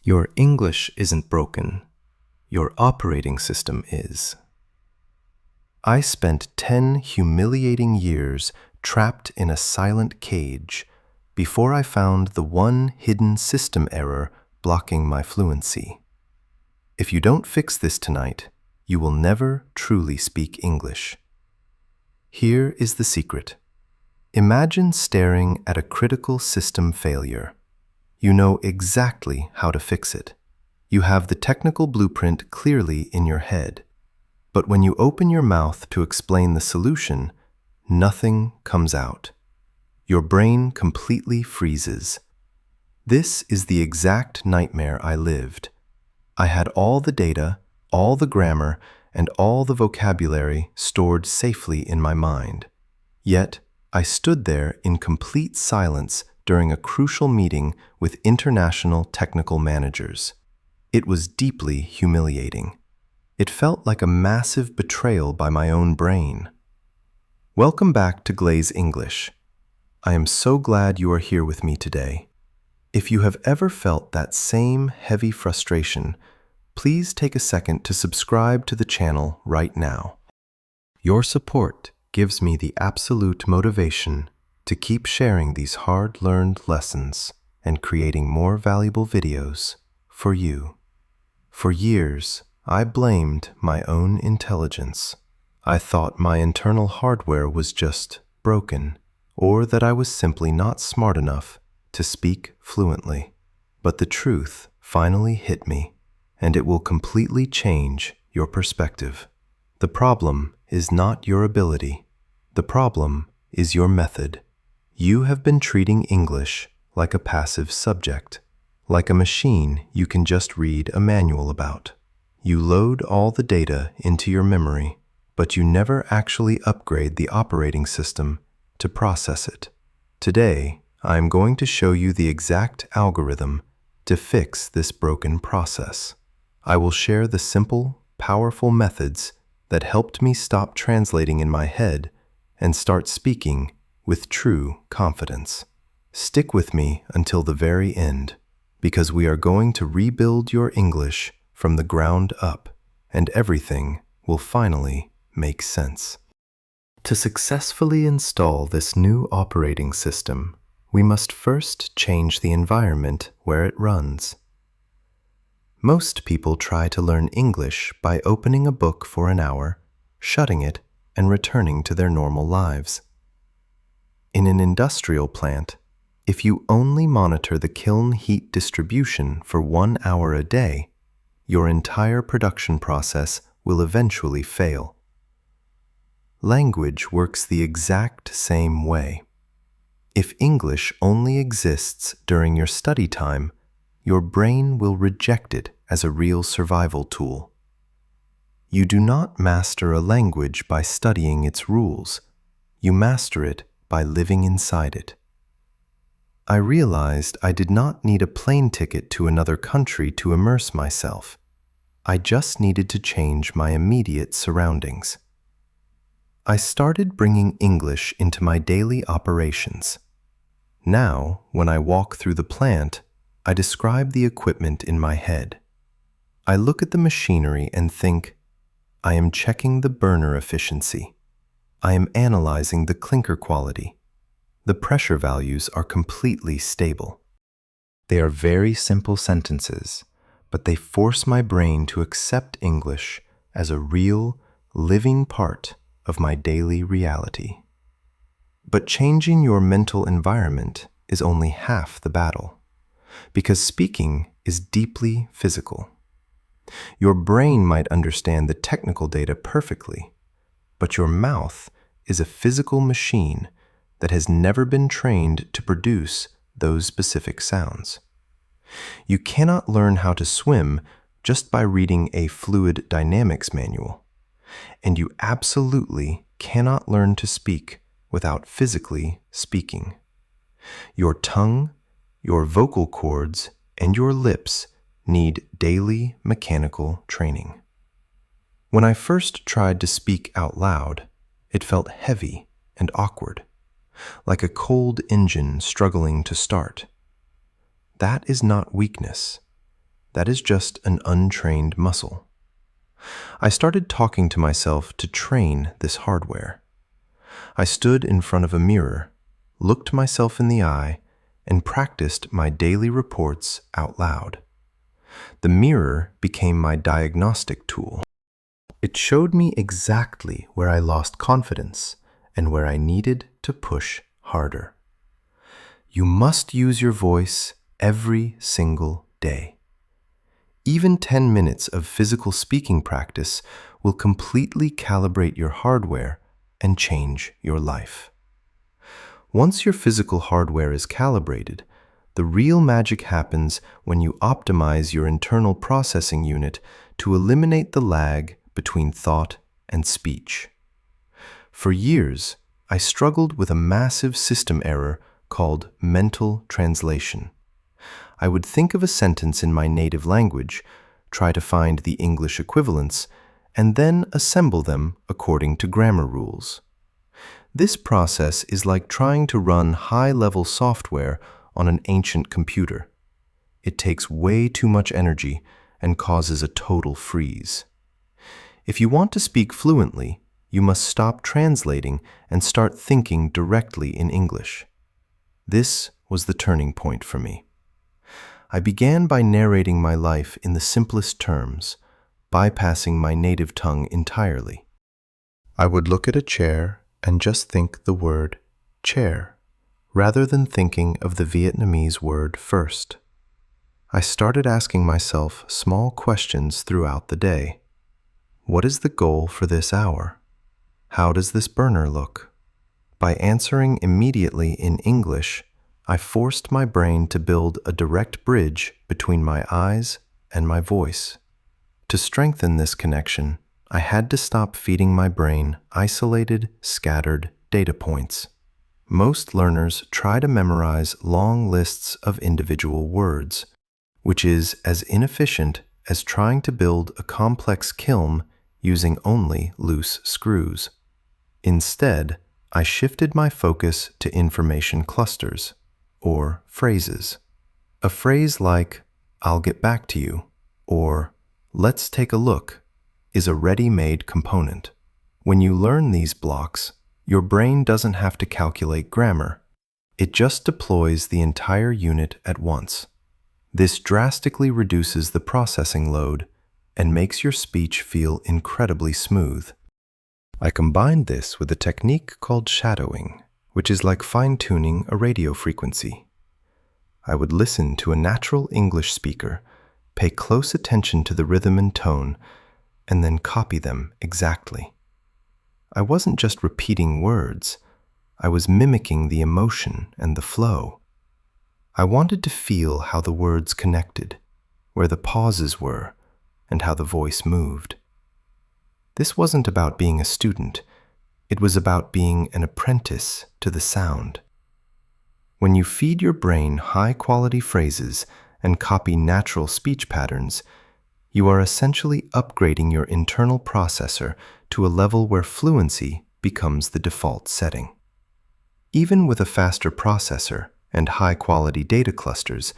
Your English isn't broken. Your operating system is. I spent 10 humiliating years trapped in a silent cage before I found the one hidden system error blocking my fluency. If you don't fix this tonight, you will never truly speak English. Here is the secret. Imagine staring at a critical system failure. You know exactly how to fix it. You have the technical blueprint clearly in your head. But when you open your mouth to explain the solution, nothing comes out. Your brain completely freezes. This is the exact nightmare I lived. I had all the data, all the grammar, and all the vocabulary stored safely in my mind. Yet, I stood there in complete silence during a crucial meeting with international technical managers. It was deeply humiliating. It felt like a massive betrayal by my own brain. Welcome back to Glaze English. I am so glad you are here with me today. If you have ever felt that same heavy frustration, please take a second to subscribe to the channel right now. Your support gives me the absolute motivation to keep sharing these hard-learned lessons and creating more valuable videos for you. For years, I blamed my own intelligence. I thought my internal hardware was just broken, or that I was simply not smart enough to speak fluently. But the truth finally hit me, and it will completely change your perspective. The problem is not your ability. The problem is your method. You have been treating English like a passive subject, like a machine you can just read a manual about. You load all the data into your memory, but you never actually upgrade the operating system to process it. Today, I am going to show you the exact algorithm to fix this broken process. I will share the simple, powerful methods that helped me stop translating in my head and start speaking with true confidence. Stick with me until the very end, because we are going to rebuild your English from the ground up, and everything will finally make sense. To successfully install this new operating system, we must first change the environment where it runs. Most people try to learn English by opening a book for an hour, shutting it, and returning to their normal lives. In an industrial plant, if you only monitor the kiln heat distribution for 1 hour a day, your entire production process will eventually fail. Language works the exact same way. If English only exists during your study time, your brain will reject it as a real survival tool. You do not master a language by studying its rules. You master it by living inside it. I realized I did not need a plane ticket to another country to immerse myself. I just needed to change my immediate surroundings. I started bringing English into my daily operations. Now, when I walk through the plant, I describe the equipment in my head. I look at the machinery and think, I am checking the burner efficiency. I am analyzing the clinker quality. The pressure values are completely stable. They are very simple sentences, but they force my brain to accept English as a real, living part of my daily reality. But changing your mental environment is only half the battle, because speaking is deeply physical. Your brain might understand the technical data perfectly, but your mouth is a physical machine that has never been trained to produce those specific sounds. You cannot learn how to swim just by reading a fluid dynamics manual, and you absolutely cannot learn to speak without physically speaking. Your tongue, your vocal cords, and your lips need daily mechanical training. When I first tried to speak out loud, it felt heavy and awkward, like a cold engine struggling to start. That is not weakness. that is just an untrained muscle. I started talking to myself to train this hardware. I stood in front of a mirror, looked myself in the eye, and practiced my daily reports out loud. The mirror became my diagnostic tool. It showed me exactly where I lost confidence and where I needed to push harder. You must use your voice every single day. Even 10 minutes of physical speaking practice will completely calibrate your hardware and change your life. Once your physical hardware is calibrated, the real magic happens when you optimize your internal processing unit to eliminate the lag between thought and speech. For years, I struggled with a massive system error called mental translation. I would think of a sentence in my native language, try to find the English equivalents, and then assemble them according to grammar rules. This process is like trying to run high-level software on an ancient computer. It takes way too much energy and causes a total freeze. If you want to speak fluently, you must stop translating and start thinking directly in English. This was the turning point for me. I began by narrating my life in the simplest terms, bypassing my native tongue entirely. I would look at a chair and just think the word chair, rather than thinking of the Vietnamese word first. I started asking myself small questions throughout the day. What is the goal for this hour? How does this burner look? By answering immediately in English, I forced my brain to build a direct bridge between my eyes and my voice. To strengthen this connection, I had to stop feeding my brain isolated, scattered data points. Most learners try to memorize long lists of individual words, which is as inefficient as trying to build a complex kiln using only loose screws. Instead, I shifted my focus to information clusters, or phrases. A phrase like, "I'll get back to you," or "let's take a look," is a ready-made component. When you learn these blocks, your brain doesn't have to calculate grammar. It just deploys the entire unit at once. This drastically reduces the processing load and makes your speech feel incredibly smooth. I combined this with a technique called shadowing, which is like fine-tuning a radio frequency. I would listen to a natural English speaker, pay close attention to the rhythm and tone, and then copy them exactly. I wasn't just repeating words, I was mimicking the emotion and the flow. I wanted to feel how the words connected, where the pauses were, and how the voice moved. This wasn't about being a student, it was about being an apprentice to the sound. When you feed your brain high-quality phrases and copy natural speech patterns, you are essentially upgrading your internal processor to a level where fluency becomes the default setting. Even with a faster processor and high-quality data clusters,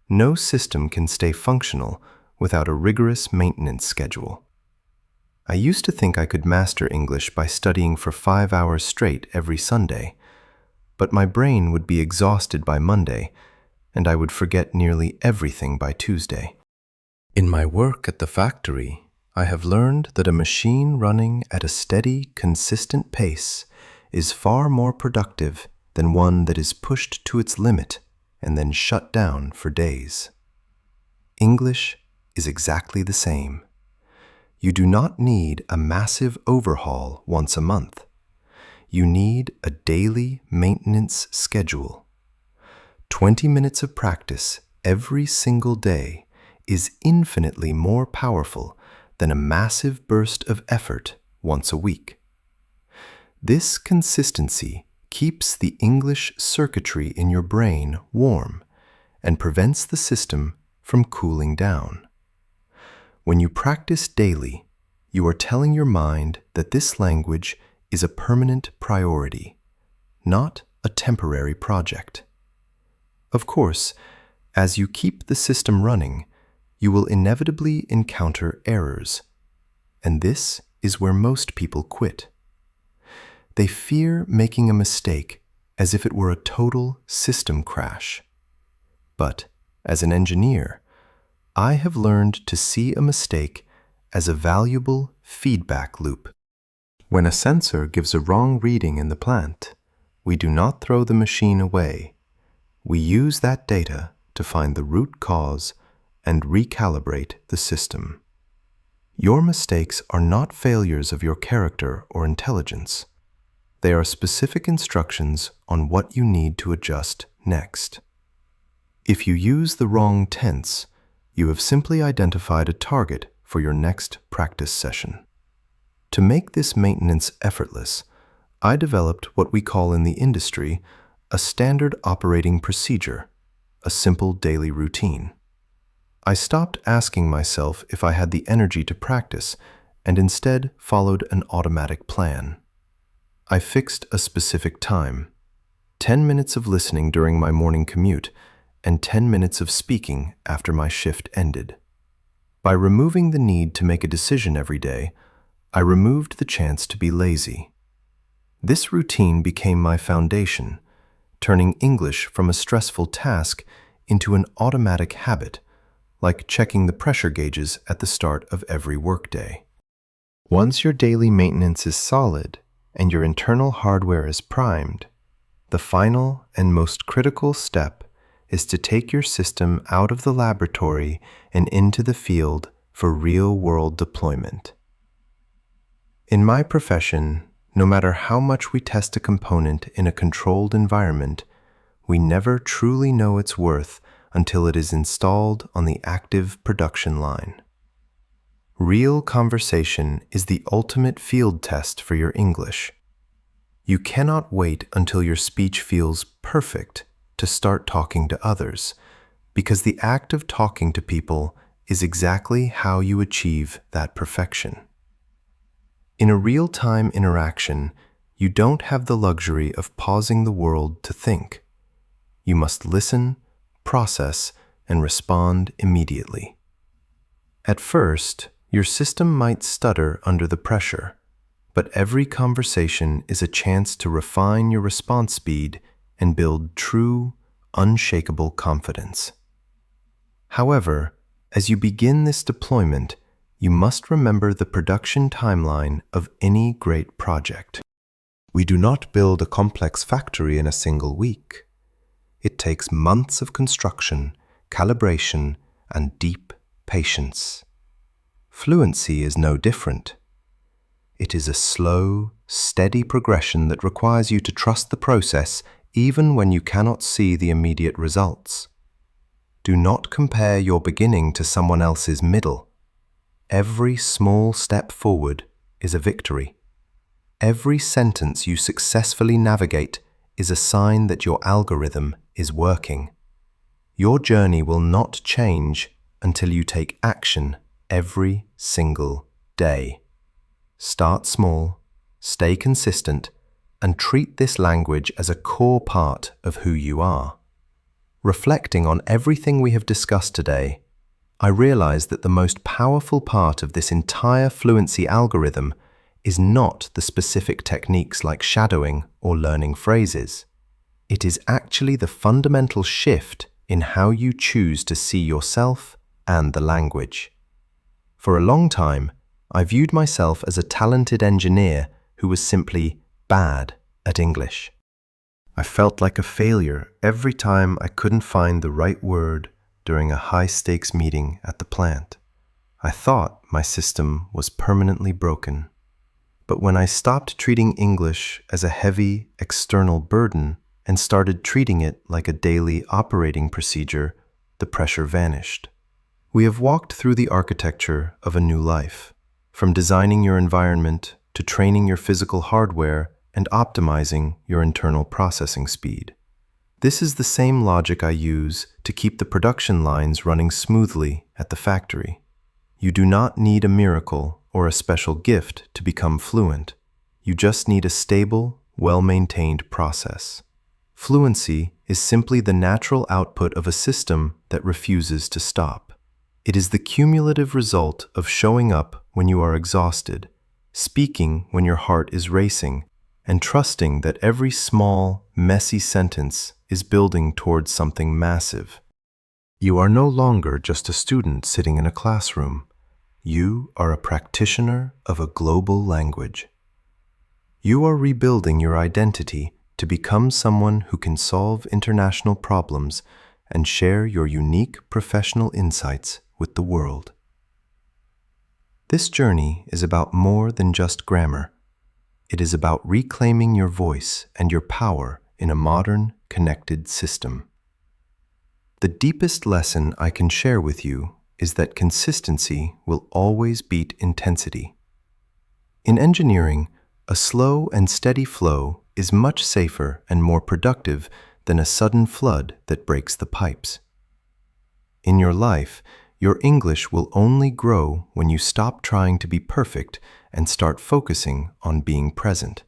no system can stay functional without a rigorous maintenance schedule. I used to think I could master English by studying for 5 hours straight every Sunday, but my brain would be exhausted by Monday, and I would forget nearly everything by Tuesday. In my work at the factory, I have learned that a machine running at a steady, consistent pace is far more productive than one that is pushed to its limit and then shut down for days. English is exactly the same. You do not need a massive overhaul once a month. You need a daily maintenance schedule. 20 minutes of practice every single day is infinitely more powerful than a massive burst of effort once a week. This consistency keeps the English circuitry in your brain warm and prevents the system from cooling down. When you practice daily, you are telling your mind that this language is a permanent priority, not a temporary project. Of course, as you keep the system running, you will inevitably encounter errors, and this is where most people quit. They fear making a mistake as if it were a total system crash. But as an engineer, I have learned to see a mistake as a valuable feedback loop. When a sensor gives a wrong reading in the plant, we do not throw the machine away. We use that data to find the root cause and recalibrate the system. Your mistakes are not failures of your character or intelligence. They are specific instructions on what you need to adjust next. If you use the wrong tense, you have simply identified a target for your next practice session. To make this maintenance effortless, I developed what we call in the industry a standard operating procedure, a simple daily routine. I stopped asking myself if I had the energy to practice and instead followed an automatic plan. I fixed a specific time, 10 minutes of listening during my morning commute and 10 minutes of speaking after my shift ended. By removing the need to make a decision every day, I removed the chance to be lazy. This routine became my foundation, turning English from a stressful task into an automatic habit, like checking the pressure gauges at the start of every workday. Once your daily maintenance is solid and your internal hardware is primed, the final and most critical step is to take your system out of the laboratory and into the field for real-world deployment. In my profession, no matter how much we test a component in a controlled environment, we never truly know its worth until it is installed on the active production line. Real conversation is the ultimate field test for your English. You cannot wait until your speech feels perfect to start talking to others, because the act of talking to people is exactly how you achieve that perfection. In a real-time interaction, you don't have the luxury of pausing the world to think. You must listen, process, and respond immediately. At first, your system might stutter under the pressure, but every conversation is a chance to refine your response speed and build true, unshakable confidence. However, as you begin this deployment, you must remember the production timeline of any great project. We do not build a complex factory in a single week. It takes months of construction, calibration, and deep patience. Fluency is no different. It is a slow, steady progression that requires you to trust the process even when you cannot see the immediate results. Do not compare your beginning to someone else's middle. Every small step forward is a victory. Every sentence you successfully navigate is a sign that your algorithm is working. Your journey will not change until you take action every single day. Start small, stay consistent, and treat this language as a core part of who you are. Reflecting on everything we have discussed today, I realize that the most powerful part of this entire fluency algorithm is not the specific techniques like shadowing or learning phrases. It is actually the fundamental shift in how you choose to see yourself and the language. For a long time, I viewed myself as a talented engineer who was simply bad at English. I felt like a failure every time I couldn't find the right word during a high-stakes meeting at the plant. I thought my system was permanently broken. But when I stopped treating English as a heavy, external burden and started treating it like a daily operating procedure, the pressure vanished. We have walked through the architecture of a new life, from designing your environment to training your physical hardware and optimizing your internal processing speed. This is the same logic I use to keep the production lines running smoothly at the factory. You do not need a miracle or a special gift to become fluent. You just need a stable, well-maintained process. Fluency is simply the natural output of a system that refuses to stop. It is the cumulative result of showing up when you are exhausted, speaking when your heart is racing, and trusting that every small, messy sentence is building towards something massive. You are no longer just a student sitting in a classroom. You are a practitioner of a global language. You are rebuilding your identity to become someone who can solve international problems and share your unique professional insights with the world. This journey is about more than just grammar. It is about reclaiming your voice and your power in a modern, connected system. The deepest lesson I can share with you is that consistency will always beat intensity. In engineering, a slow and steady flow is much safer and more productive than a sudden flood that breaks the pipes. In your life, your English will only grow when you stop trying to be perfect and start focusing on being present.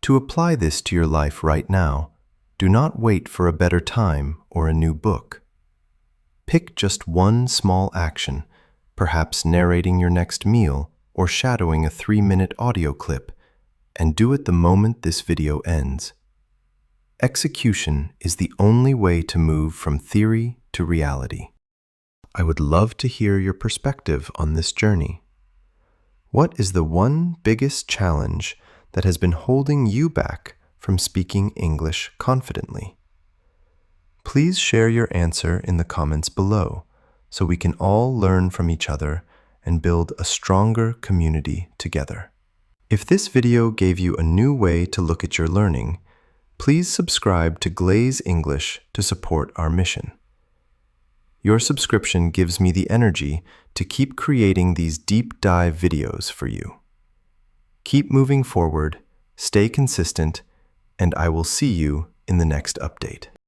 To apply this to your life right now, do not wait for a better time or a new book. Pick just one small action, perhaps narrating your next meal or shadowing a 3-minute audio clip, and do it the moment this video ends. Execution is the only way to move from theory to reality. I would love to hear your perspective on this journey. What is the one biggest challenge that has been holding you back from speaking English confidently? Please share your answer in the comments below so we can all learn from each other and build a stronger community together. If this video gave you a new way to look at your learning, please subscribe to Glaze English to support our mission. Your subscription gives me the energy to keep creating these deep dive videos for you. Keep moving forward, stay consistent, and I will see you in the next update.